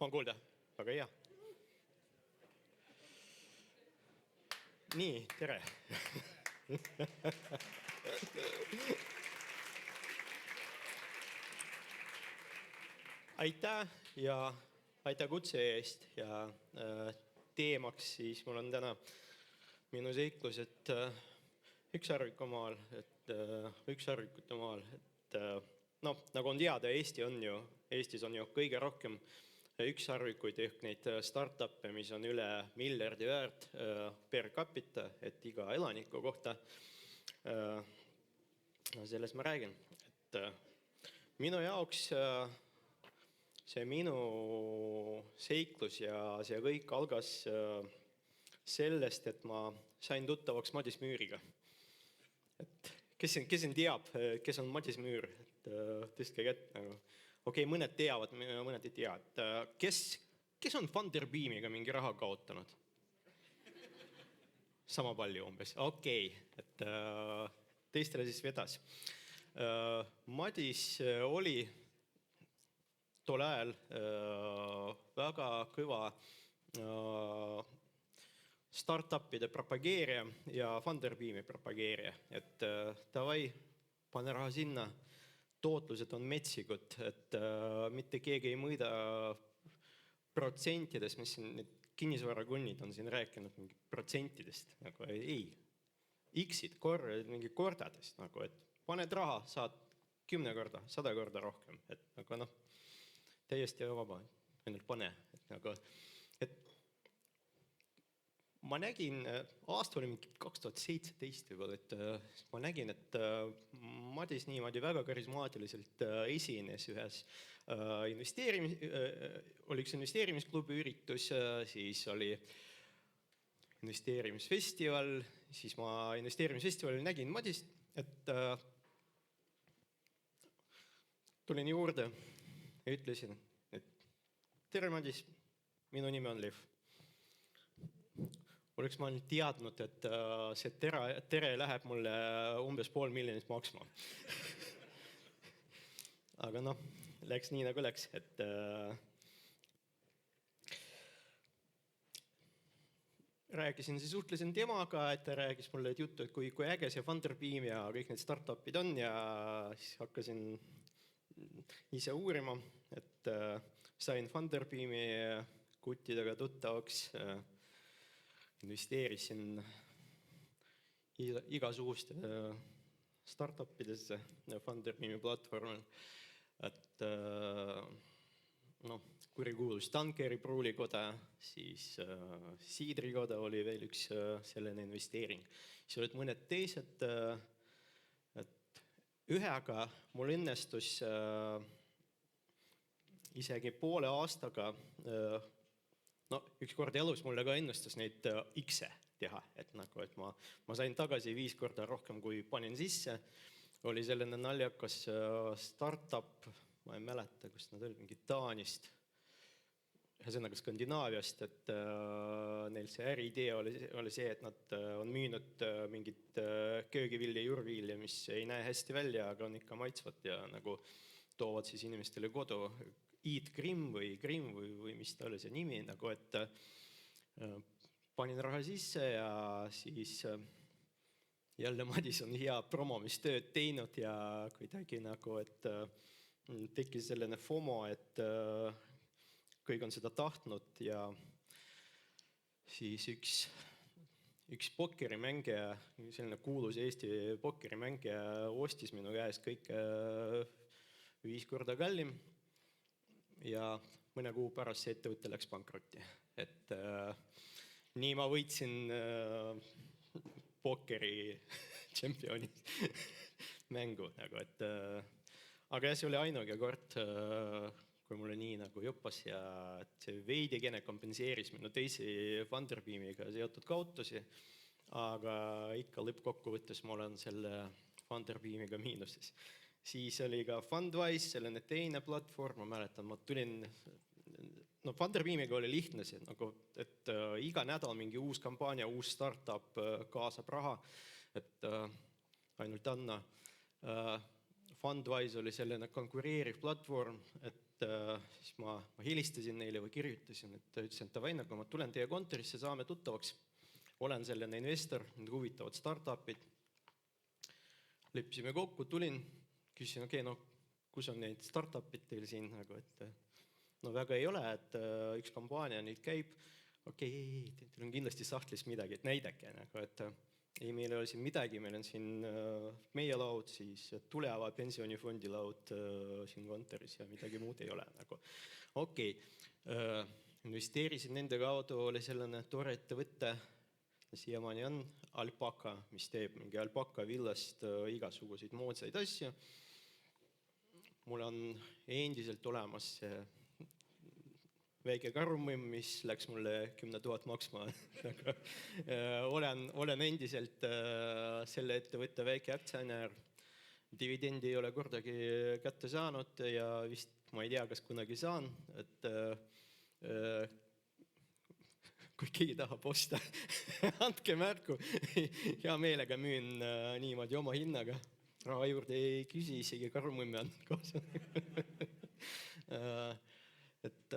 On kuulda? Väga hea. Nii, tere. Aitäh ja aitäh kutse eest ja teemaks siis mul on täna minu seiklus, et ükssarvikute maal, nagu on teada, Eestis on ju kõige rohkem ükssarvikuid ehk neid startup'e, mis on üle miljardi väärt per capita, et iga elaniku kohta. Sellest ma räägin. Minu jaoks see minu seiklus ja see kõik algas sellest, et ma sain tuttavaks Madis Müüriga. Kes teab, kes on Madis Müür? Tõstke kätt. Okei, mõned teavad, mõned ei tea. Kes on Funderbeamiga mingi raha kaotanud? Sama palju umbes. Okei, et teistele siis vedas. Madis oli tol ajal väga kõva startupide propageerija ja Funderbeami propageerija. Et davai, pane raha sinna, tootlused on metsikud, et mitte keegi ei mõõda protsentides, mis need kinnisvarakunnid on siin rääkinud mingi protsentidest. Nagu ei, X-id, mingi kordadest, nagu, et paned raha, saad 10 korda, 100 korda rohkem. Et nagu täiesti vaba, ainult pane. Ma nägin, aasta oli mingi 2017 juba, et ma nägin, et Madis niimoodi väga karismaatiliselt esines ühes oli üks investeerimisklubi üritus, siis oli investeerimisfestival, siis ma investeerimisfestivalil nägin Madist, et tulin juurde ja ütlesin, et tere Madis, minu nimi on Lev. Oleks ma nüüd teadnud, et see tere läheb mulle umbes $500 000 maksma. Aga läks nii nagu läks, et suhtlesin temaga, et ta rääkis mulle juttu, et kui äge see Funderbeam ja kõik need startupid on ja siis hakkasin ise uurima, et sain Funderbeami kuttidega tuttavaks, investeerisin igasuguste startupidesse Funderbeami platvormil, et kurikuulus Tankeri pruulikoda, siis Siidrikoda oli veel üks selline investeering. Siis olid mõned teised, et ühega mul õnnestus isegi poole aastaga üks kord elus mulle ka õnnestus neid X-e teha, et ma sain tagasi 5 korda rohkem, kui panin sisse. Oli selline naljakas startup, ma ei mäleta, kust nad olid, mingi Taanist, ühesõnaga Skandinaaviast, et neil see äriidee oli see, et nad on müünud mingit köögivilja, juurvilja, mis ei näe hästi välja, aga on ikka maitsvad ja nagu toovad siis inimestele kodu. Eat Grimm või mis ta oli see nimi, nagu et panin raha sisse ja siis jälle Madis on hea promomistööd teinud ja kuidagi nagu, et tekkis selline FOMO, et kõik on seda tahtnud ja siis üks pokkerimängija, selline kuulus Eesti pokkerimängija ostis minu käest kõik 5 korda kallim. Ja mõne kuu pärast see ettevõte läks pankrotti. Et nii ma võitsin pokkeri tšempioni mängu. Aga jah, see oli ainuke kord, kui mulle nii nagu joppas ja see veidikene kompenseeris minu teisi Funderbeamiga seotud kaotusi, aga ikka lõppkokkuvõttes ma olen selle Funderbeamiga miinuses. Siis oli ka Fundwise, selline teine platvorm, ma mäletan, ma tulin, Funderbeamiga oli lihtne see, et iga nädal mingi uus kampaania, uus startup kaasab raha, et ainult anna. Fundwise oli selline konkureeriv platvorm, et et siis ma helistasin neile või kirjutasin, et ütlesin, et davai, nagu ma tulen teie kontorisse, saame tuttavaks. Olen selline investor, mind huvitavad startupid. Leppisime kokku, tulin, küsisin, okei, no kus on neid startupid teil siin, nagu, et no väga ei ole, et üks kampaania nüüd käib, okei, teil on kindlasti sahtlis midagi, et näidake, nagu, et ei, meil ei ole siin midagi, meil on siin meie laud, siis tuleva pensionifondi laud siin kontoris ja midagi muud ei ole, nagu, okei, investeerisin nende kaudu, oli selline tore ettevõtte, siiamaani on Alpaka, mis teeb mingi Alpaka villast igasuguseid moodsaid asju. Mul on endiselt olemas see väike karumõmm, mis läks mulle 10 000 maksma. olen endiselt selle ettevõtte väike aktsianär. Dividendi ei ole kordagi kätte saanud ja vist ma ei tea, kas kunagi saan, et kui keegi tahab osta, andke märku. Hea meelega müün niimoodi oma hinnaga. Raha juurde ei küsi, isegi karumõmme on kaasa. Et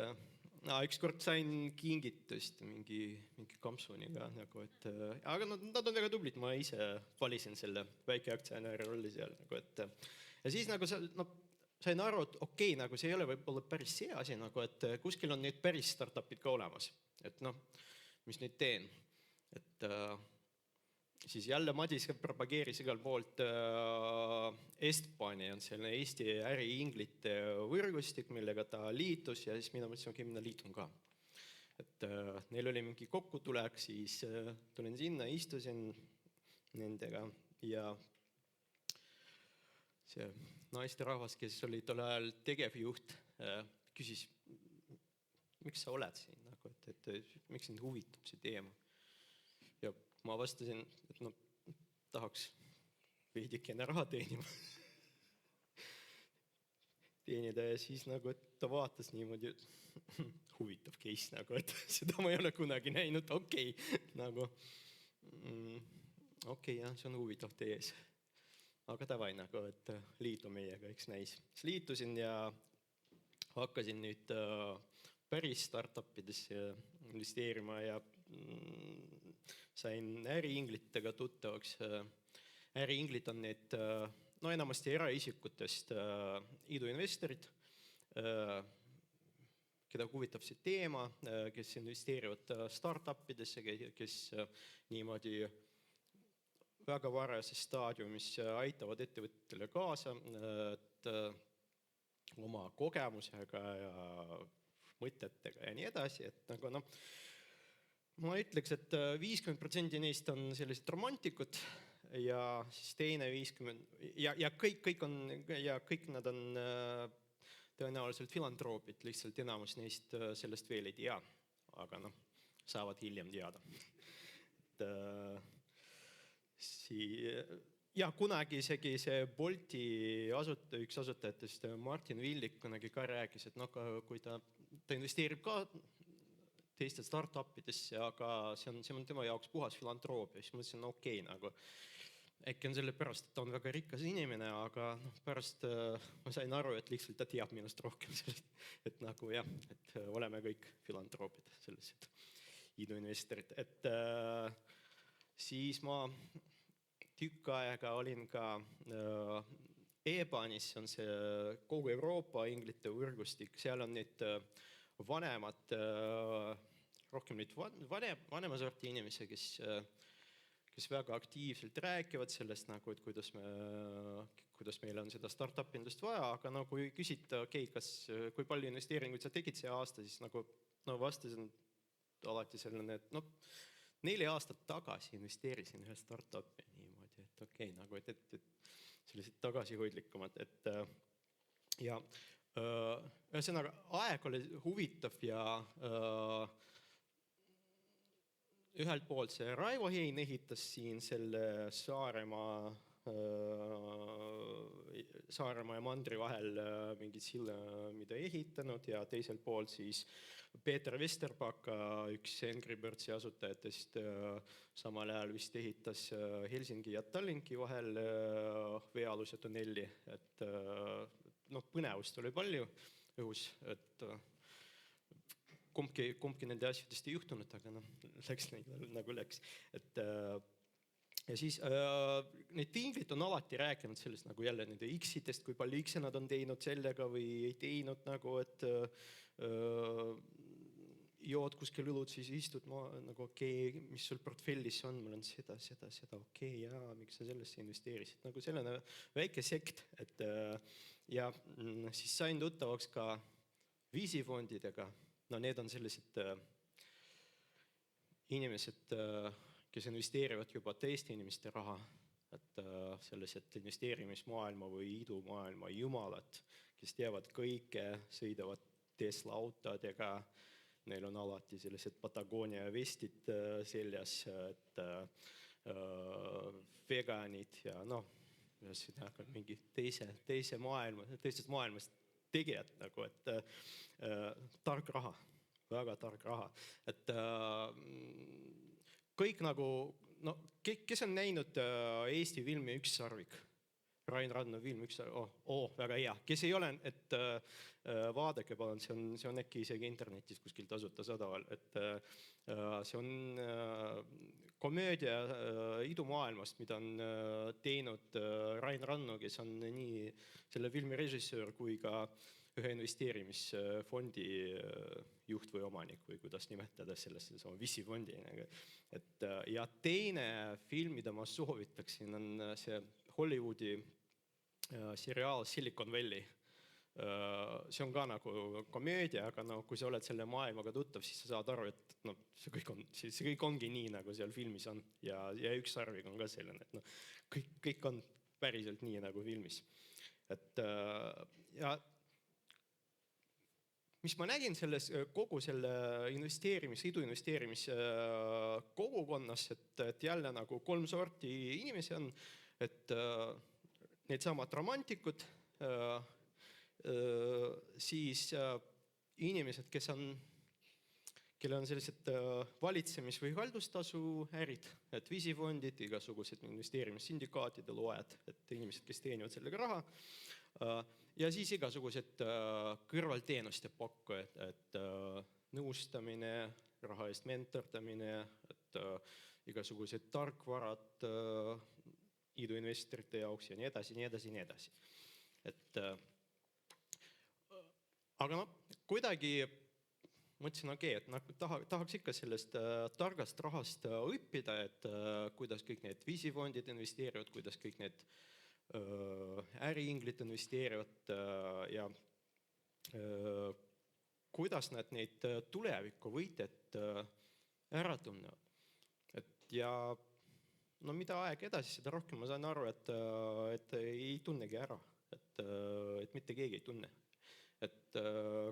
ükskord sain kingitust mingi kampsuniga, nagu, et, aga nad on väga tublid, ma ise valisin selle väike aktsianääri rolli seal. Nagu, et, ja siis nagu sain aru, et okei, nagu see ei ole võib-olla päris see asi, nagu, et kuskil on need päris startupid ka olemas. Et mis nüüd teen? Et siis jälle Madis propageeris igal poolt Estbani on selline Eesti äriinglite võrgustik, millega ta liitus ja siis mina mõtlesin, okei, mina liitun ka. Et neil oli mingi kokkutulek, siis tulin sinna, istusin nendega ja see naisterahvas, kes oli tol ajal tegevjuht, küsis, miks sa oled siin, nagu, et miks sind huvitab see teema. Ja ma vastasin, et tahaks veidikene raha teenida ja siis nagu, et ta vaatas niimoodi, huvitav case, nagu, et seda ma ei ole kunagi näinud, okei, nagu, okei, jah, see on huvitav tees. Aga davai, nagu, et liitu meiega, eks näis. Siis liitusin ja hakkasin nüüd päris startupidesse investeerima ja sain äriinglitega tuttavaks. Äriinglid on need enamasti eraisikutest iduinvestorid, keda huvitab see teema, kes investeerivad startupidesse, kes niimoodi väga varajases staadiumis aitavad ettevõttele kaasa, et oma kogemusega ja mõtetega ja nii edasi, et nagu ma ütleks, et 50% neist on sellised romantikud ja siis teine 50% ja kõik nad on tõenäoliselt filantroopid, lihtsalt enamus neist sellest veel ei tea, aga saavad hiljem teada. Ja kunagi isegi see Bolti üks asutajatest, Martin Villik, kunagi ka rääkis, et kui ta investeerib ka teiste startupidesse, aga see on tema jaoks puhas filantroopia, siis mõtlesin, okei, nagu äkki on selle pärast, et ta on väga rikas inimene, aga pärast ma sain aru, et lihtsalt ta teab minust rohkem sellest, et nagu jah, et oleme kõik filantroopid, sellised iduinvestorid, et siis ma tükk aega olin ka EBANis, on see kogu Euroopa inglite võrgustik, seal on need vanemad, rohkem neid vanema sorti inimesi, kes väga aktiivselt räägivad sellest, et kuidas meil on seda startup-indust vaja, aga kui küsida, okei, kui palju investeeringuid sa tegid see aasta, siis vastasin alati selline, et 4 aastat tagasi investeerisin ühe startupi niimoodi, et okei, et sellised tagasihoidlikumad, et ja ühesõnaga aeg oli huvitav ja ühelt poolt see Raivo Hein ehitas siin selle Saaremaa ja Mandri vahel mingid silla, mida ehitanud ja teiselt poolt siis Peeter Vesterbaka, üks Angry Birdsi asutajatest, samal ajal vist ehitas Helsingi ja Tallinki vahel veealuse tunneli, et põnevust oli palju, õhus, et kumbki nende asjadest ei juhtunud, aga läks nagu läks. Ja siis need tinglid on alati rääkinud sellest nagu jälle nende X-idest, kui palju X-e nad on teinud sellega või ei teinud nagu, et jood kuskil õlut, siis istud nagu okei, mis sul portfellis on, mul on seda, okei, jaa, miks sa sellesse investeerisid. Nagu selline väike sekt, ja siis sain tuttavaks ka viisifondidega. No need on sellised inimesed, kes investeerivad juba teiste inimeste raha, et sellised investeerimismaailma või idumaailma jumalad, kes teavad kõike, sõidavad Tesla autodega, neil on alati sellised Patagonia vestid seljas, et veganid ja ühesõnaga mingi teisest maailmast tegijad, nagu, et tark raha, väga tark raha. Et kõik nagu, kes on näinud Eesti filmi Ükssarvik? Rain Ranno film Ükssarvik, väga hea. Kes ei ole, et vaadake palun, see on äkki isegi internetis kuskil tasuta sadaval, et see on komöödia idumaailmast, mida on teinud Rain Ranno, kes on nii selle filmi režissöör kui ka ühe investeerimisfondi juht või omanik või kuidas nimetada sellest VC-fondi. Ja teine film, mida ma soovitaksin, on see Hollywoodi seriaal Silicon Valley. See on ka nagu komöödia, aga kui sa oled selle maailmaga tuttav, siis sa saad aru, et see kõik ongi nii, nagu seal filmis on. Ja Ükssarvik on ka selline, et kõik on päriselt nii nagu filmis. Ja mis ma nägin selles kogu selle iduinvesteerimis kogukonnas, et jälle nagu 3 sorti inimesi on, et need samad romantikud, siis inimesed, kellel on sellised valitsemis- või haldustasu ärid, et viisifondid, igasugused investeerimissyndikaatide loed, et inimesed, kes teenivad sellega raha, ja siis igasugused kõrvalteenuste pakkujad, et nõustamine, raha eest mentordamine, et igasugused tarkvarad iduinvestorite jaoks ja nii edasi. Aga kuidagi mõtlesin, et tahaks ikka sellest targast rahast õppida, et kuidas kõik need viisifondid investeerivad, kuidas kõik need äriinglid investeerivad ja kuidas nad neid tulevikuvõitjad ära tunnevad. Ja mida aeg edasi, seda rohkem ma sain aru, et ei tunnegi ära, et mitte keegi ei tunne. Et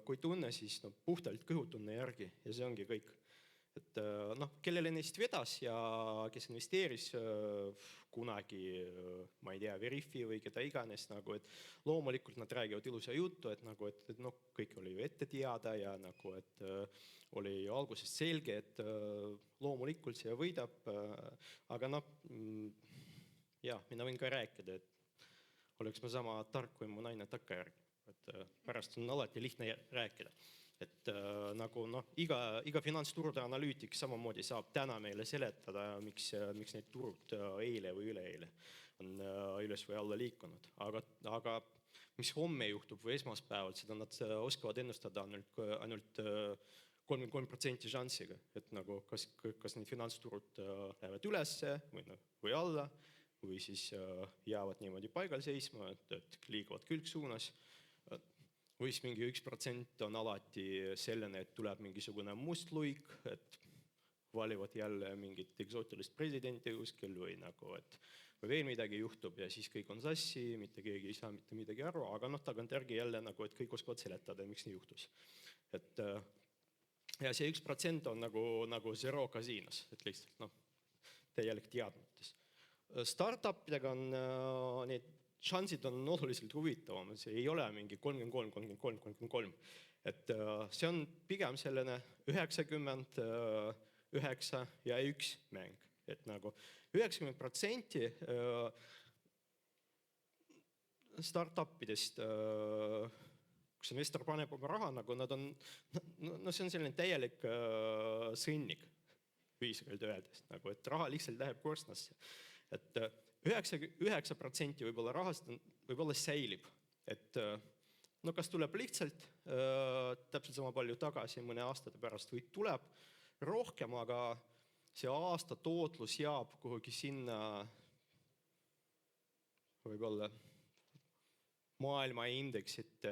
kui tunne, siis puhtalt kõhutunne järgi ja see ongi kõik. Et kellele neist vedas ja kes investeeris kunagi, ma ei tea, Veriffi või keda iganes, et loomulikult nad räägivad ilusa juttu, et kõik oli ju ette teada ja et oli algusest selge, et loomulikult see võidab, aga mina võin ka rääkida, et oleks ma sama tark kui mu naine takkajärg, et pärast on alati lihtne rääkida. Et iga finantsturude analüütik samamoodi saab täna meile seletada, miks need turud eile või üleeile on üles või alla liikunud. Aga mis homme juhtub või esmaspäeval, seda nad oskavad ennustada ainult 33% šansiga, et kas need finantsturud lähevad ülesse või alla või siis jäävad niimoodi paigal seisma, et liiguvad külgsuunas. Või siis mingi 1% on alati selline, et tuleb mingisugune must luik, et valivad jälle mingit eksootilist presidenti kuskil või veel midagi juhtub ja siis kõik on sassi, mitte keegi ei saa mitte midagi aru, aga tagantjärgi jälle, et kõik oskavad seletada, miks nii juhtus. Ja see 1% on nagu zero kasiinos, et lihtsalt täielik teadmatus. Startupidega on need šansid on oluliselt huvitavam, see ei ole mingi 33, et see on pigem selline 90, 9 ja 1 mäng, et 90% startupidest kus investor paneb oma raha, nagu nad on, no see on selline täielik sõnnik, viisakalt öeldes, nagu, et raha lihtsalt läheb korstnasse. Et 99% võib-olla rahast võib-olla säilib, et no kas tuleb lihtsalt täpselt sama palju tagasi mõne aastate pärast või tuleb rohkem, aga see aasta tootlus jääb kuhugi sinna võib-olla maailma indeksite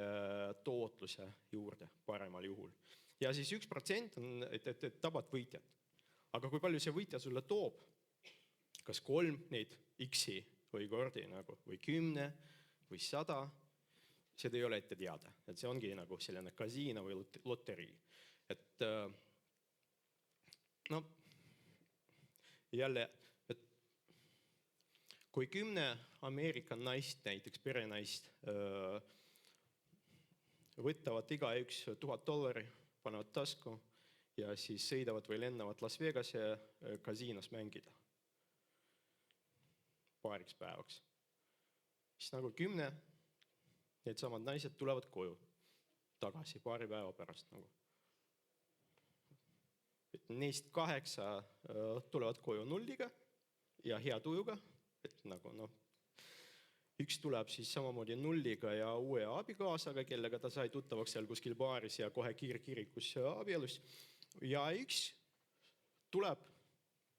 tootluse juurde paremal juhul. Ja siis 1% on, et tabad võitjad. Aga kui palju see võitja sulle toob, kas 3 neid X-i või kordi nagu, või 10 või 100, seda ei ole ette teada. Et see ongi nagu selline kasiino või loterii. Et no jälle, et kui 10 Ameerika naist, näiteks perenaist, võtavad igaüks $1000, panevad tasku ja siis sõidavad või lennavad Las Vegase kasiinos mängida paariks päevaks. Siis nagu 10 need samad naised tulevad koju tagasi paari päeva pärast. Nagu. Et neist 8 tulevad koju nulliga ja hea tujuga. Et nagu, no, üks tuleb siis samamoodi nulliga ja uue abikaasaga, kellega ta sai tuttavaks seal kuskil baaris ja kohe kiirkirikus abielus. Ja üks tuleb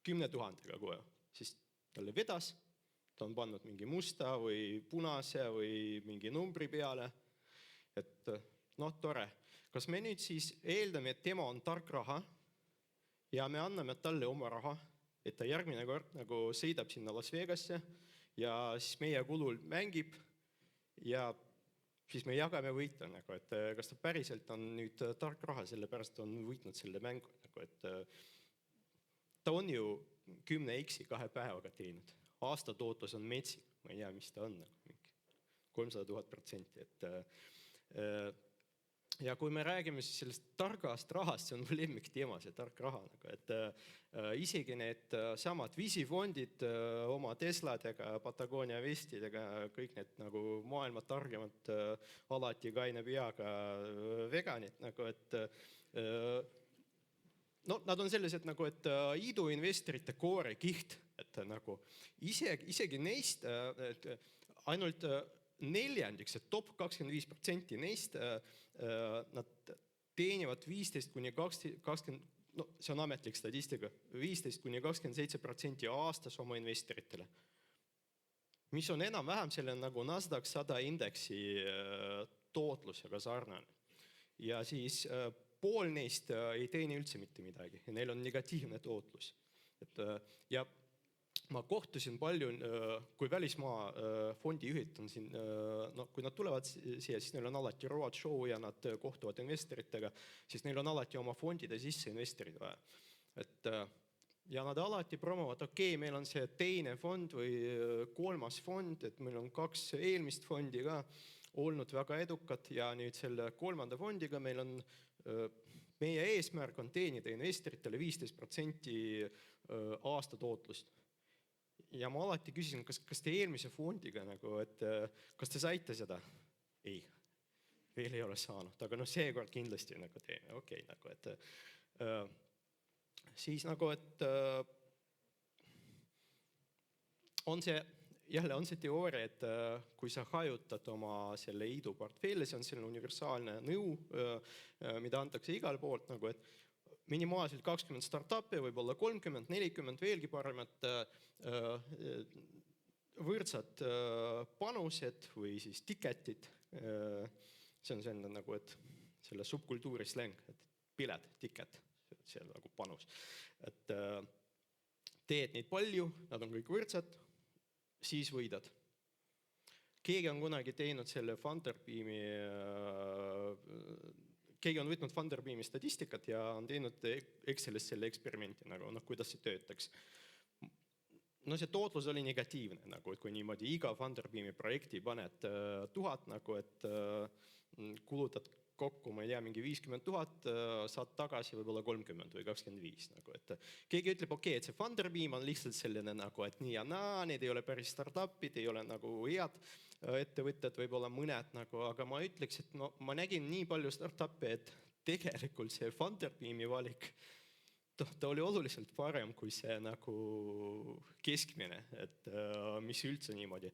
10 000-ga koju, siis talle vedas, ta on pannud mingi musta või punase või mingi numbri peale. Et noh, tore. Kas me nüüd siis eeldame, et tema on tark raha ja me anname talle oma raha, et ta järgmine kord nagu sõidab sinna Las Vegasse ja siis meie kulul mängib ja siis me jagame võitu, nagu, et kas ta päriselt on nüüd tark raha, sellepärast on võitnud selle mängu. Nagu, et ta on ju 10 X-i 2 päevaga teinud. Aasta tootlus on metsik, ma ei tea, mis ta on, nagu 300 000%. Ja kui me räägime siis sellest targast rahast, see on lemmik teema, see tark raha. Et isegi need samad visifondid oma Tesladega, Patagonia vestidega, kõik need nagu maailma targemad alati kaine peaga veganid, nagu, et no, nad on sellised, nagu, et iduinvestorite koorekiht, et nagu isegi neist ainult neljandiks, et top 25% neist nad teenivad 15-20, no see on ametlik statistika, 15-27% aastas oma investoritele. Mis on enam-vähem selle nagu Nasdaq 100 indeksi tootlusega sarnane. Ja siis pool neist ei teeni üldse mitte midagi ja neil on negatiivne tootlus. Ja ma kohtusin palju, kui välismaa fondijuhid on siin, no, kui nad tulevad siia, siis neil on alati roadshow ja nad kohtuvad investoritega, siis neil on alati oma fondide sisse investorid vaja. Ja nad alati promovad, okei, meil on see teine fond või 3. fond, et meil on 2 eelmist fondi ka olnud väga edukad ja nüüd selle 3. fondiga meil on, meie eesmärk on teenida investoritele 15% aasta tootlust. Ja ma alati küsisin, kas te eelmise fondiga, nagu, et kas te saite seda? Ei, veel ei ole saanud, aga no seekord kindlasti nagu teeme, okei, nagu, et siis nagu, et on see teooria, et kui sa hajutad oma selle idu portfelli, see on selline universaalne nõu, mida antakse igal poolt, nagu, et minimaalselt 20 startup'i, võib-olla 30, 40, veelgi paremat võrdsad panused või siis tiketid. See on selline nagu, et selle subkultuuri släng, et piled, tiket, see on nagu panus. Et teed neid palju, nad on kõik võrdsad, siis võidad. Keegi on kunagi teinud selle Funderbeami keegi on võtnud Funderbeami statistikat ja on teinud Excelis selle eksperimenti, nagu, noh, kuidas see töötaks. No see tootlus oli negatiivne, nagu, et kui niimoodi iga Funderbeami projekti paned 1000, nagu, et kulutad kokku, ma ei tea, mingi 50 000, saad tagasi võib-olla 30 või 25 nagu, et keegi ütleb, okei, et see Funderbeam on lihtsalt selline nagu, et nii ja naa, need ei ole päris startupid, ei ole nagu head ettevõtted, võib-olla mõned nagu, aga ma ütleks, et no ma nägin nii palju startup'e, et tegelikult see Funderbeami valik, ta oli oluliselt parem kui see nagu keskmine, et mis üldse niimoodi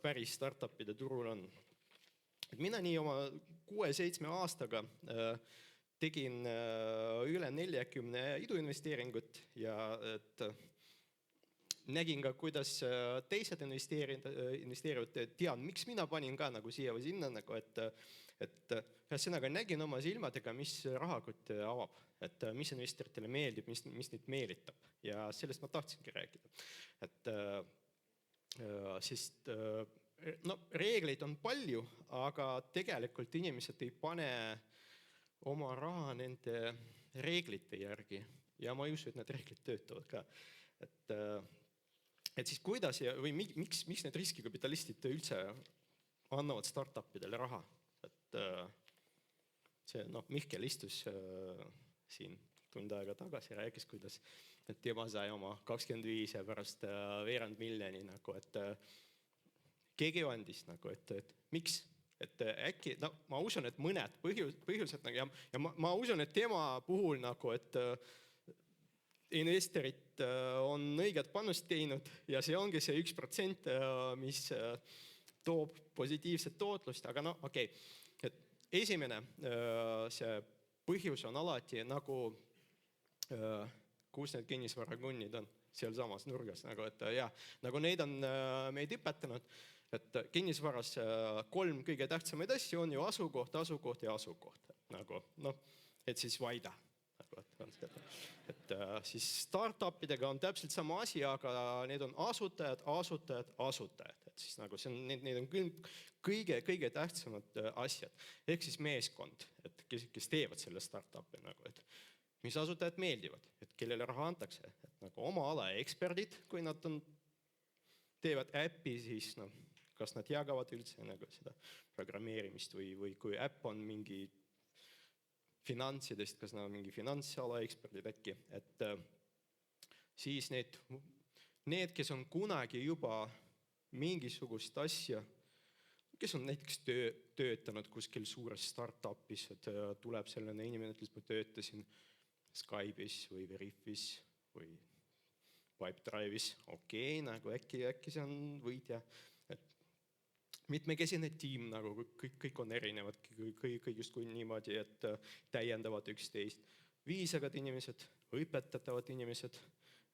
päris startup'ide turul on. Et mina nii oma 6-7 aastaga tegin üle 40 iduinvesteeringut ja et nägin ka, kuidas teised investeerivad, tean, miks mina panin ka nagu siia või sinna, nagu, et ühesõnaga nägin oma silmadega, mis rahakott avab, et mis investoritele meeldib, mis neid meelitab ja sellest ma tahtsingi rääkida. Et sest no reegleid on palju, aga tegelikult inimesed ei pane oma raha nende reeglite järgi ja ma ei usu, et need reeglid töötavad ka. Et siis kuidas või miks need riskikapitalistid üldse annavad startupidele raha? Et see, Mihkel istus siin tund aega tagasi, rääkis, kuidas tema sai oma 25 ja pärast veerand miljoni, nagu, et keegi andis, nagu, et miks? Et äkki, ma usun, et mõned põhjused ja ma usun, et tema puhul, nagu, et investorid on õiget panust teinud ja see ongi see 1%, mis toob positiivset tootlust, aga okei. Et esimene see põhjus on alati nagu, kus need kinnisvarakunnid on, seal samas nurgas, nagu, et nagu neid on meid õpetanud, et kinnisvaras 3 kõige tähtsamaid asju on ju asukoht, asukoht ja asukoht, nagu, et siis vaida. Et siis startupidega on täpselt sama asi, aga need on asutajad, asutajad, asutajad. Et siis nagu need on kõige tähtsamad asjad. Ehk siis meeskond, et kes teevad selle startupi, nagu, et mis asutajad meeldivad, et kellele raha antakse. Et nagu oma ala eksperdid, kui nad teevad äppi, siis kas nad jagavad üldse nagu seda programmeerimist või kui äpp on mingi finantsidest, kas nad on mingi finantsala eksperdid äkki, et siis need, kes on kunagi juba mingisugust asja, kes on näiteks töötanud kuskil suures startupis, et tuleb selline inimene, kes ma töötasin Skype'is või Veriffis või Pipedrive'is, okei, nagu äkki see on võitja. Mitmekesine tiim, nagu kõik on erinevad, kõik justkui niimoodi, et täiendavad üksteist. Viisakad inimesed, õpetatavad inimesed,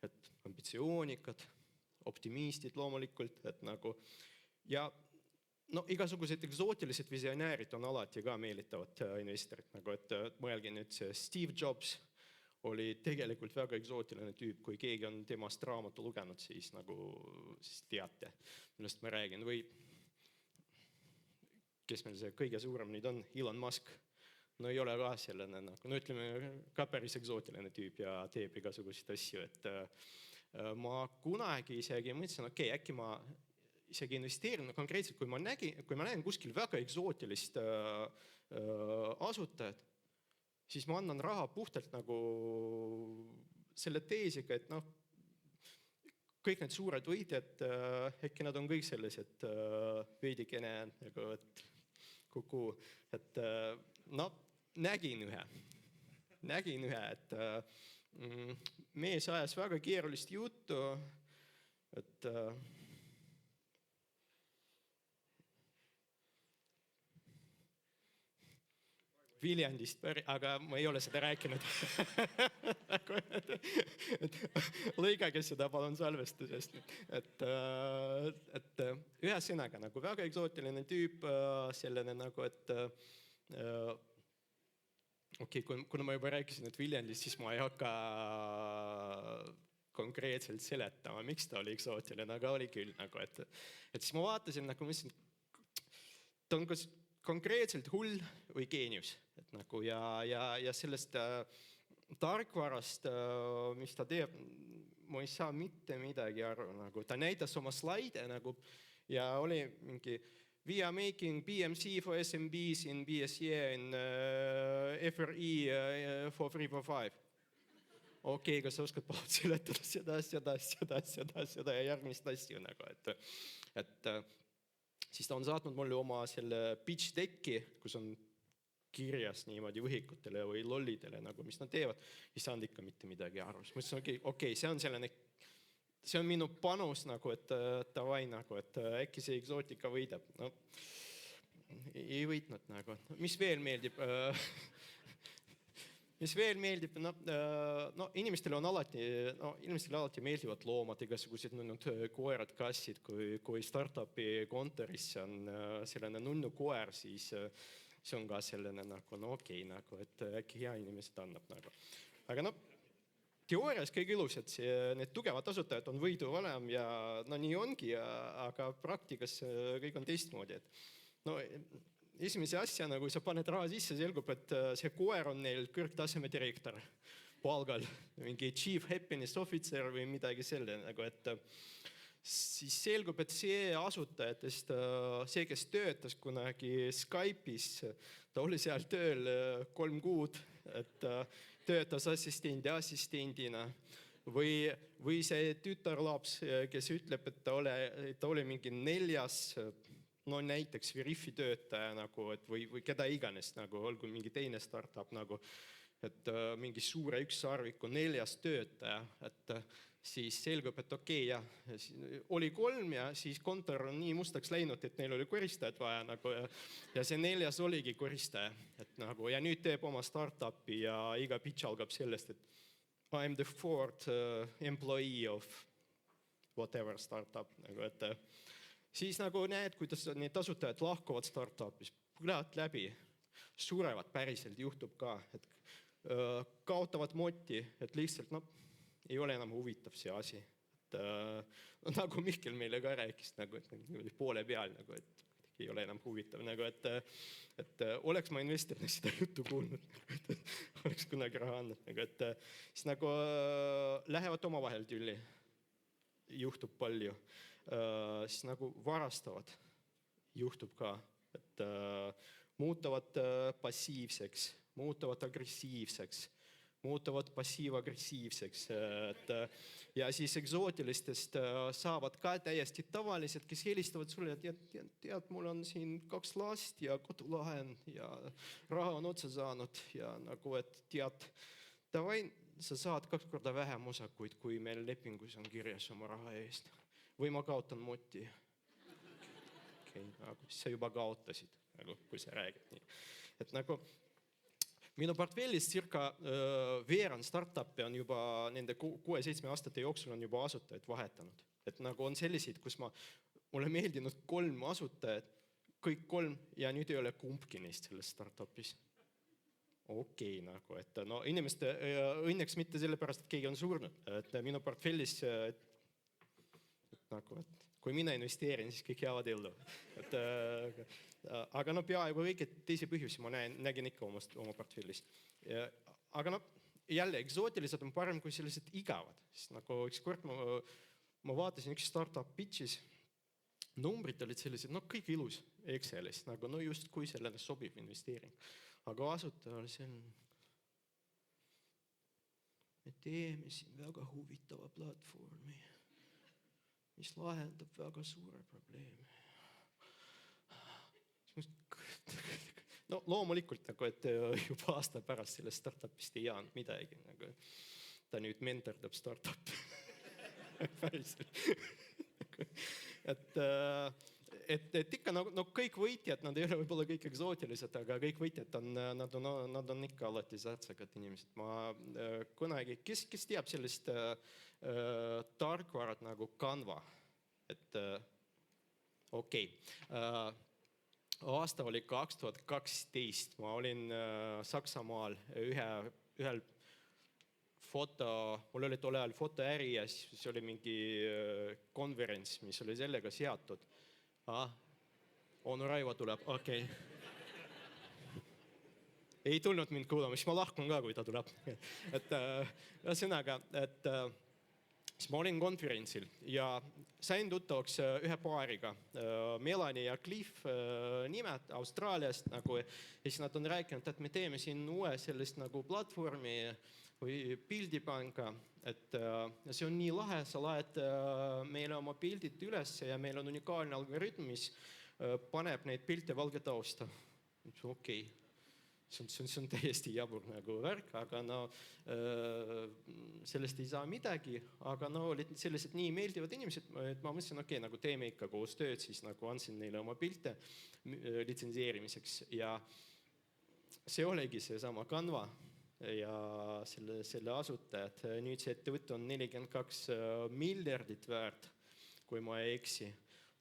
et ambitsioonikad, optimistid loomulikult, et nagu ja igasugused eksootilised visionäärid on alati ka meelitavad investorid, nagu, et mõelge nüüd see Steve Jobs oli tegelikult väga eksootiline tüüp, kui keegi on temast raamatu lugenud, siis nagu teate, millest ma räägin, või kes meil see kõige suurem nüüd on, Elon Musk, ei ole ka selline, ütleme ka päris eksootiline tüüp ja teeb igasuguseid asju, et ma kunagi isegi mõtlesin, okei, äkki ma isegi investeerin konkreetselt, kui ma näen kuskil väga eksootilist asutajat, siis ma annan raha puhtalt nagu selle teesiga, et kõik need suured võitjad, äkki nad on kõik sellised veidikene nagu, et kuku, et nägin ühe, et mees ajas väga keerulist juttu, et Viljandist, aga ma ei ole seda rääkinud. Lõigage seda palun salvestusest. Et ühesõnaga nagu väga eksootiline tüüp, selline nagu, et okei, kuna ma juba rääkisin, et Viljandist, siis ma ei hakka konkreetselt seletama, miks ta oli eksootiline, aga oli küll nagu, et siis ma vaatasin, nagu mõtlesin, ta on kas konkreetselt hull või geenius. Et nagu ja sellest tarkvarast, mis ta teeb, ma ei saa mitte midagi aru. Nagu, ta näitas oma slaide nagu, ja oli mingi We are making BMC for SMBs in BSE in FRE for 345. Okei, kas sa oskad palun seletada seda ja järgmist asju nagu, et siis ta on saatnud mulle oma selle pitch decki, kus on kirjas niimoodi võhikutele või lollidele, nagu mis nad teevad, ei saanud ikka mitte midagi aru. Siis mõtlesin, okei, see on minu panus nagu, et davai nagu, et äkki see eksootika võidab. No, ei võitnud nagu. Mis veel meeldib? No, inimestele alati meeldivad loomad, igasugused koerad, kassid, kui startupi kontorisse on selline nunnu koer, siis see on ka selline nagu, no okei, nagu, et äkki hea inimesed annab nagu. Aga no, teoorias kõige ilus, et need tugevad asutajad on võidu valem ja no nii ongi, aga praktikas kõik on teistmoodi. No, esimese asja, kui sa paned raha sisse, selgub, et see koer on neil kõrgtaseme direktor palgal, mingi chief happiness officer või midagi selle, et siis selgub, et see asutajatest, see, kes töötas kunagi Skype'is, ta oli seal tööl 3 kuud, et töötas assistendina või see tütarlaps, kes ütleb, et ta oli mingi 4. no näiteks Veriffi töötaja nagu, või keda iganes, nagu, olgu mingi teine startup, nagu, et mingi suure ükssarviku 4. töötaja, et siis selgub, et okei, ja oli 3 ja siis kontor on nii mustaks läinud, et neil oli koristajat vaja nagu, ja see 4. oligi koristaja. Et, nagu, ja nüüd teeb oma startupi ja iga pitch algab sellest, et I am the 4th employee of whatever startup. Nagu, et siis nagu näed, kuidas need tasutajad lahkuvad startupis, põlevad läbi, surevad päriselt, juhtub ka, et kaotavad moti, et lihtsalt ei ole enam huvitav see asi. Nagu Mihkel meile ka rääkis, nagu, et poole peal, nagu, et ei ole enam huvitav, nagu, et oleks ma investorina seda juttu kuulnud, et oleks kunagi raha andnud, nagu, et siis nagu lähevad omavahel tülli, juhtub palju. Siis nagu varastavad, juhtub ka, et muutuvad passiivseks, muutuvad agressiivseks, muutuvad passiiv-agressiivseks. Ja siis eksootilistest saavad ka täiesti tavalised, kes helistavad sulle, et tead, mul on siin 2 last ja kodulahen ja raha on otsa saanud ja nagu, et tead, davai, sa saad 2 korda vähem osakuid, kui meil lepingus on kirjas oma raha eest. Või ma kaotan moti. Okay, nagu, sa juba kaotasid, nagu, kui sa räägid nii. Et nagu, minu portfellis circa veerand startupi on juba nende 6-7 aastate jooksul on juba asutajad vahetanud. Et nagu on selliseid, kus mulle meeldinud 3 asutajat, kõik 3 ja nüüd ei ole kumbki neist selles startupis. Okei, nagu, et no inimeste õnneks mitte sellepärast, et keegi on surnud. Et minu portfellis nagu, et kui mina investeerin, siis kõik jäävad ellu. Aga no peaaegu õige teisi põhjusi ma nägin ikka oma portfellist. Aga no jälle, eksootilised on parem kui sellised igavad. Sest nagu üks kord ma vaatasin üks startup pitchis, numbrid olid sellised, no kõik ilus Excelis, nagu no just kui sellele sobib investeering. Aga asutaja oli selline, me teeme siin väga huvitava platvormi, mis lahendab väga suure probleemi. No loomulikult, nagu, et juba aasta pärast sellest startupist ei jäänud midagi. Nagu, ta nüüd mentordab startupi. Päriselt. Et ikka no kõik võitjad, nad ei ole võib-olla kõik eksootilised, aga kõik võitjad nad on ikka alati säätsakad inimesed. Ma kunagi, kes teab sellist tarkvarad nagu Canva? Et okei. Aasta oli 2012, ma olin Saksamaal ühel mul oli tol ajal fotoäri ja siis oli mingi konverents, mis oli sellega seatud. Onu Raivo tuleb, okei. Ei tulnud mind kuulama, siis ma lahkun ka, kui ta tuleb. Et ühesõnaga, et siis ma olin konverentsil ja sain tuttavaks ühe paariga, Melanie ja Cliff nimed Austraaliast nagu, ja siis nad on rääkinud, et me teeme siin uue sellist nagu platvormi või pildipanga, et see on nii lahe, sa laed meile oma pildid üles ja meil on unikaalne algoritm, mis paneb neid pilte valge tausta. Okei. See on täiesti jabur nagu värk, aga no sellest ei saa midagi, aga no olid sellised nii meeldivad inimesed, et ma mõtlesin, okei, nagu teeme ikka koos tööd, siis nagu andsin neile oma pilte litsenseerimiseks ja see oligi see sama Canva ja selle asutajad. Nüüd see ettevõte on 42 miljardit väärt, kui ma ei eksi.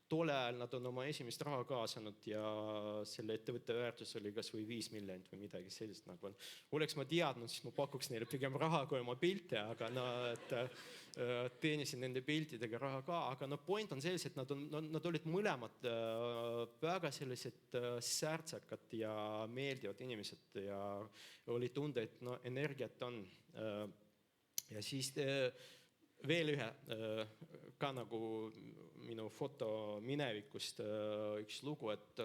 Tolle ajal nad on oma esimest raha kaasanud ja selle ettevõtte väärtus oli kas või 5 miljonit või midagi sellist. Nagu on. Oleks ma teadnud, siis ma pakuks neile pigem raha kui oma pilte, aga no, et teenisin nende piltidega raha ka. Aga no point on selles, et nad olid mõlemad väga sellised särtsakad ja meeldivad inimesed ja oli tunda, et no, energiat on. Ja siis veel ühe ka nagu minu foto minevikust üks lugu, et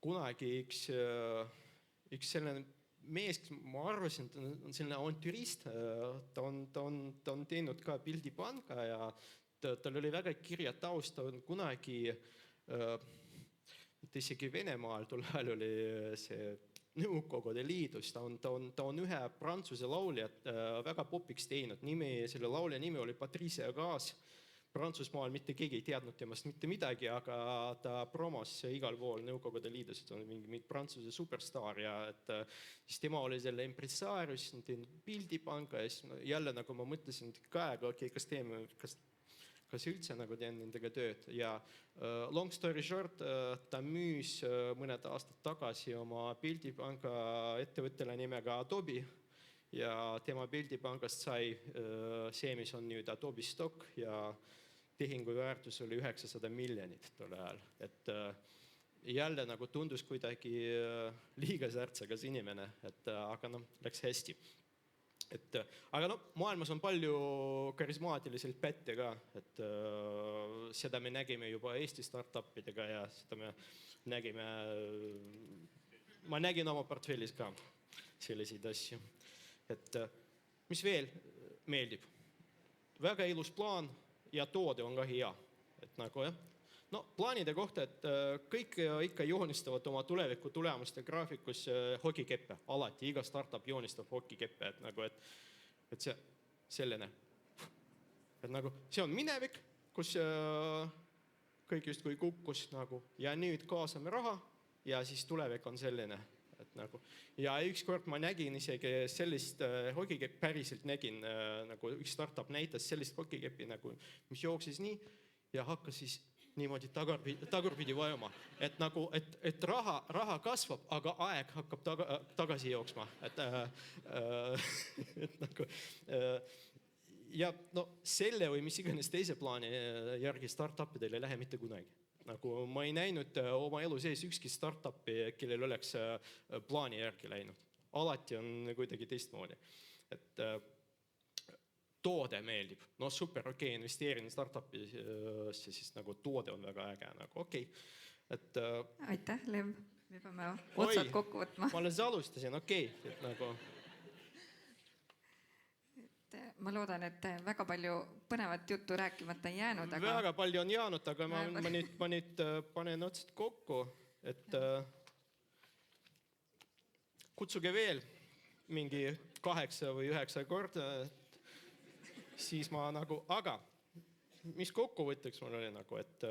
kunagi üks selline mees, ma arvasin, et on selline avantürist, ta on teinud ka pildipanga ja tal oli väga kirja taust, ta on kunagi, isegi Venemaal tol ajal oli see Nõukogude Liidus, ta on ühe prantsuse lauljat väga popiks teinud. Selle laulja nimi oli Patricia Kaas. Prantsusmaal mitte keegi ei teadnud temast mitte midagi, aga ta promos igal pool Nõukogude Liidus, et on mingi prantsuse superstaar ja siis tema oli selle impresaarius, teinud pildipanga ja siis jälle nagu ma mõtlesin, et okei, kas teeme, kas üldse nagu teen nendega tööd ja long story short, ta müüs mõned aastad tagasi oma pildipanga ettevõttele nimega Adobe ja tema pildipangast sai see, mis on nüüd Adobe Stock ja tehingu väärtus oli 900 miljonit tol ajal, et jälle nagu tundus kuidagi liiga särtsakas inimene, aga no, läks hästi. Aga no, maailmas on palju karismaatiliselt pätte ka, et seda me nägime juba Eesti startupidega ja seda me nägime, ma nägin oma portfellis ka selliseid asju. Et mis veel meeldib? Väga ilus plaan ja toode on ka hea. Et nagu jah. No plaanide kohta, et kõik ikka joonistavad oma tuleviku tulemuste graafikus hokikeppe. Alati, iga startup joonistab hokikeppe, et nagu, et see selline. Et nagu, see on minevik, kus kõik just kui kukkus nagu, ja nüüd kaasame raha ja siis tulevik on selline. Et nagu, ja ükskord ma nägin isegi sellist hokikepp, päriselt nägin, nagu üks startup näitas sellist hokikeppi, nagu, mis jooksis nii ja hakkas siis niimoodi tagurpidi vajuma, et nagu, et raha kasvab, aga aeg hakkab tagasi jooksma, et nagu, ja no selle või mis iganes teise plaani järgi startupidel ei lähe mitte kunagi. Nagu ma ei näinud oma elu sees ükski startupi, kellel oleks plaani järgi läinud. Alati on kuidagi teistmoodi, et toode meeldib. No super, okei, investeerin startupisse, siis nagu toode on väga äge, nagu okei. Et, aitäh, Lev. Me peame otsad kokku võtma. Ma alles alustasin, okei. Et nagu... Ma loodan, et väga palju põnevat juttu rääkimata on jäänud. Aga... Väga palju on jäänud, aga ma nüüd panen otsad kokku, et kutsuge veel mingi 8 või 9 korda, siis ma nagu, aga mis kokkuvõtteks mul oli nagu, et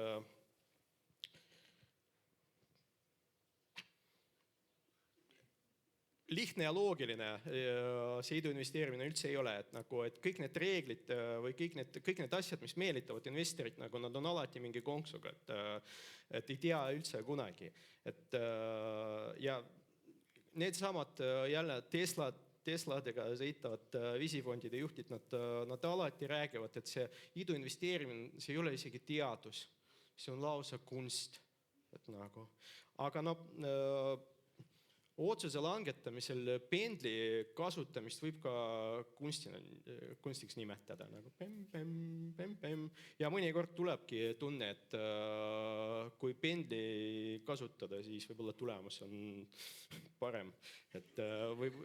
lihtne ja loogiline see iduinvesteerimine üldse ei ole, et nagu, et kõik need reeglid või kõik need asjad, mis meelitavad investorit, nagu nad on alati mingi konksuga, et ei tea üldse kunagi. Et, ja need samad jälle Tesladega sõitavad visifondide juhtid, nad alati räägivad, et see iduinvesteerimine, see ei ole isegi teadus, see on lausa kunst. Et nagu, aga no, otsuse langetamisel pendli kasutamist võib ka kunstiks nimetada. Nagu pem. Ja mõnikord tulebki tunne, et kui pendli kasutada, siis võib-olla tulemus on parem. Et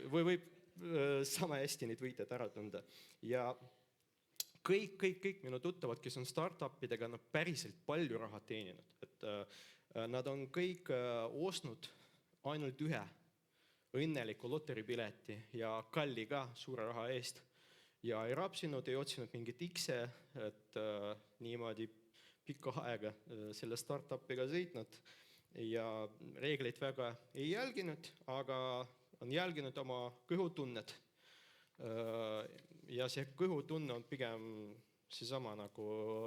võib sama hästi neid võited ära tunda. Ja kõik minu tuttavad, kes on startupidega, nad päriselt palju raha teeninud. Et nad on kõik ostnud ainult ühe õnneliku loteripileti ja kalli ka suure raha eest. Ja ei rapsinud, ei otsinud mingit X-e, et niimoodi pikka aega selle startupiga sõitnud ja reegleid väga ei jälginud, aga on jälginud oma kõhutunnet. Ja see kõhutunne on pigem seesama, nagu,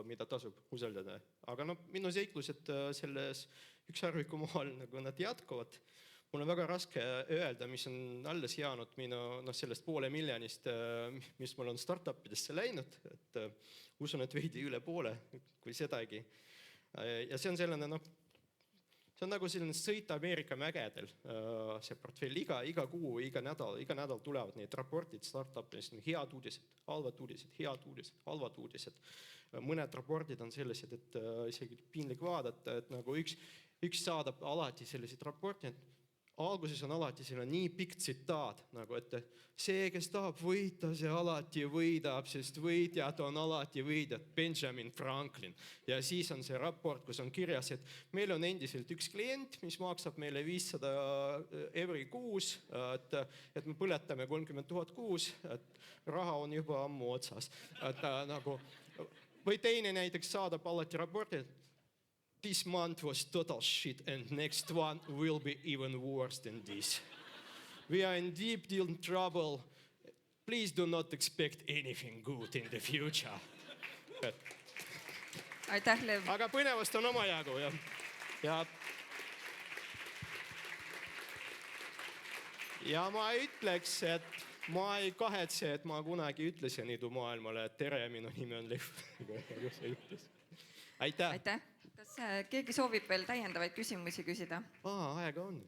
mida tasub usaldada. Aga minu seiklused selles ükssarviku maal, nagu nad jätkuvad. Mul on väga raske öelda, mis on alles jäänud minu sellest $500 000, mis mul on startupidesse läinud. Et usun, et veidi üle poole, kui sedagi. Ja see on selline, see on nagu selline sõit Ameerika mägedel. See portfell iga kuu, iga nädal tulevad need raportid startupidest, head uudised, halvad uudised, head uudised, halvad uudised. Mõned raportid on sellised, et isegi piinlik vaadata, et nagu üks saadab alati sellised raportid, et alguses on alati selline nii pikk tsitaat, nagu et see, kes tahab võita, see alati võidab, sest võitjad on alati võidjad, Benjamin Franklin. Ja siis on see raport, kus on kirjas, et meil on endiselt üks klient, mis maksab meile €500 kuus, et me põletame 30 000 kuus, et raha on juba ammu otsas. Või teine näiteks saadab alati raporti, et this month was total shit and next one will be even worse than this. We are in deep trouble. Please do not expect anything good in the future. Aitäh, Lev. Aga põnevast on omajagu. Ja ma ütleks, et ma ei kahetse, et ma kunagi ütlesin idumaailmale, et tere, minu nimi on Lev. Aitäh. Aitäh. Kas keegi soovib veel täiendavaid küsimusi küsida? Aega on.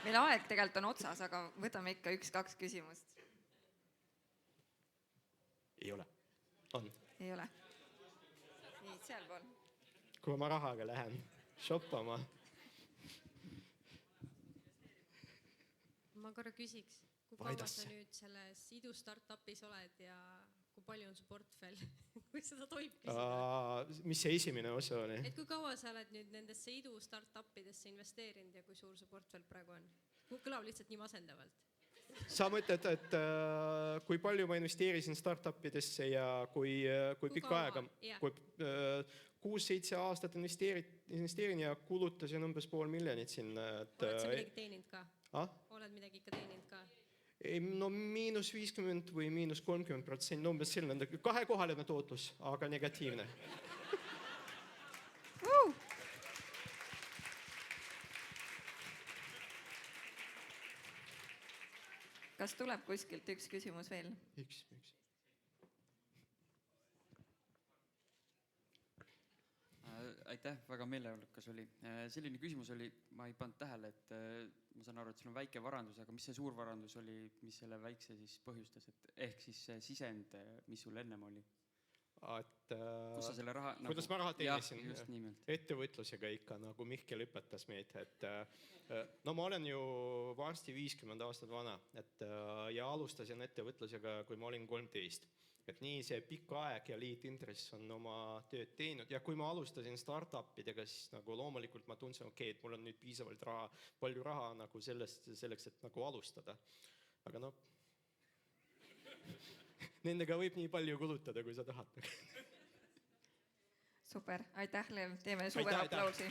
Meil aeg tegelikult on otsas, aga võtame ikka 1-2 küsimust. Ei ole. On. Ei ole. Nii, sealpool. Kui ma rahaga lähen shoppama. Ma korra küsiks, kui kaua sa nüüd selles idustartupis oled ja kui palju on su portfell, kui seda tohib küsida? Mis see esimene osa oli? Et kui kaua sa oled nüüd nendesse idustartupidesse investeerinud ja kui suur su portfell praegu on? Kõlab lihtsalt nii masendavalt. Sa mõtled, et kui palju ma investeerisin startupidesse ja kui pikka aega? 6-7 aastat investeerin ja kulutasin umbes $500 000 sinna. Oled sa midagi teeninud ka? Oled midagi ikka teeninud ka? -50% või -30%, umbes selline, kahekohaline tootlus, aga negatiivne. Kas tuleb kuskilt üks küsimus veel? Üks. Aitäh, väga meelevõllukas oli. Selline küsimus oli, ma ei pannud tähele, et ma saan aru, et sul on väike varandus, aga mis see suur varandus oli, mis selle väikse siis põhjustas, ehk siis see sisend, mis sul ennem oli? Kus sa selle raha... Kuidas ma raha teenisin? Just nimelt. Ettevõtlusega ikka, nagu Mihkel õpetas meid. No ma olen ju varsti 50 aastat vana ja alustasin ettevõtlusega, kui ma olin 13. Et nii see pikk aeg ja liitintress on oma tööd teinud. Ja kui ma alustasin startupidega, siis nagu loomulikult ma tundsin, et mul on nüüd piisavalt raha, palju raha nagu selleks, et nagu alustada. Aga nendega võib nii palju kulutada, kui sa tahad. Super, aitäh, Lev. Teeme suure aplausi.